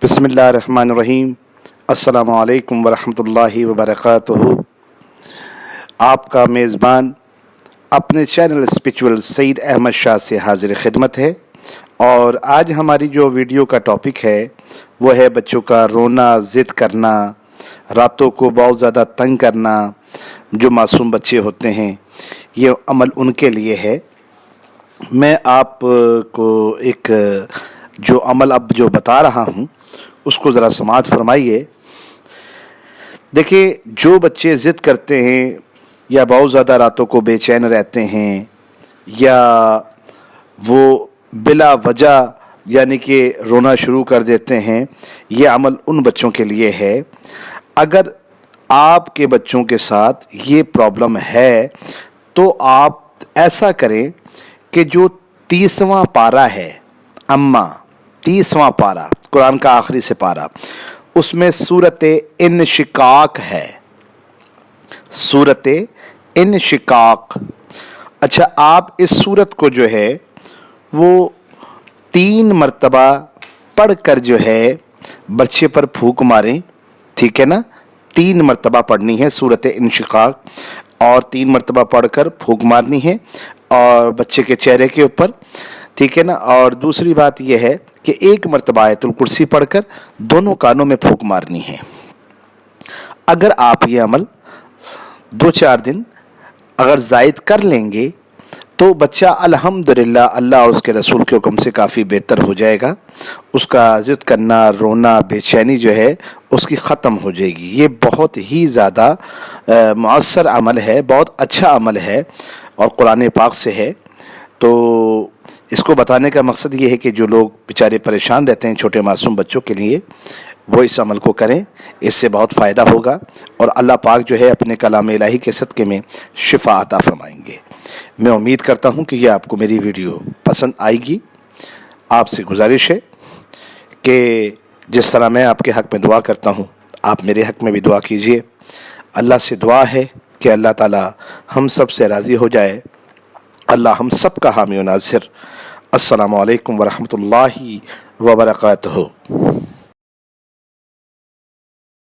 बिस्मिल्लाहिर्रहमानिर्रहीम। अस्सलामु अलैकुम वरहमतुल्लाहि वबरकातुहू। आपका मेज़बान अपने चैनल स्पिरिचुअल सईद अहमद शाह से हाजिर खिदमत है। और आज हमारी जो वीडियो का टॉपिक है वो है बच्चों का रोना, ज़िद करना, रातों को बहुत ज़्यादा तंग करना। जो मासूम बच्चे होते हैं ये अमल उनके लिए है। मैं आपको एक जो अमल अब जो बता रहा हूँ उसको ज़रा समाअत फरमाइए। देखिए, जो बच्चे ज़िद करते हैं या बहुत ज़्यादा रातों को बेचैन रहते हैं या वो बिला वजह यानी कि रोना शुरू कर देते हैं, ये अमल उन बच्चों के लिए है। अगर आपके बच्चों के साथ ये प्रॉब्लम है तो आप ऐसा करें कि जो 30वां पारा है, अम्मा 30वां पारा कुरान का आखिरी से पारा, उसमें सूरत इनशिकाक है। सूरत इनशिकाक। अच्छा, आप इस सूरत को जो है वो 3 मरतबा पढ़कर जो है बच्चे पर फूंक मारें, ठीक है ना। 3 मरतबा पढ़नी है सूरत इनशिकाक और 3 मरतबा पढ़कर फूंक मारनी है और बच्चे के चेहरे के ऊपर, ठीक है ना। और दूसरी बात यह है कि 1 मरतबा आयतुल कुर्सी पढ़कर दोनों कानों में फूंक मारनी है। अगर आप ये अमल 2-4 दिन अगर ज़ायद कर लेंगे तो बच्चा अल्हम्दुलिल्लाह अल्लाह और उसके रसूल के हुक्म से काफ़ी बेहतर हो जाएगा। उसका ज़िद करना, रोना, बेचैनी जो है उसकी ख़त्म हो जाएगी। ये बहुत ही ज़्यादा मुअस्सर अमल है, बहुत अच्छा अमल है और कुरान पाक से है। तो इसको बताने का मकसद ये है कि जो लोग बेचारे परेशान रहते हैं छोटे मासूम बच्चों के लिए, वो इस अमल को करें, इससे बहुत फ़ायदा होगा और अल्लाह पाक जो है अपने कलाम इलाही के सदक़े में शिफा अता फरमाएंगे। मैं उम्मीद करता हूँ कि ये आपको मेरी वीडियो पसंद आएगी। आपसे गुजारिश है कि जिस तरह मैं आपके हक़ में दुआ करता हूँ आप मेरे हक़ में भी दुआ कीजिए। अल्लाह से दुआ है कि अल्लाह ताला हम सब से राज़ी हो जाए। अल्लाह हम सब का हामी व नाज़िर। अस्सलामु अलैकुम वरहमतुल्लाहि वबरकातुहू।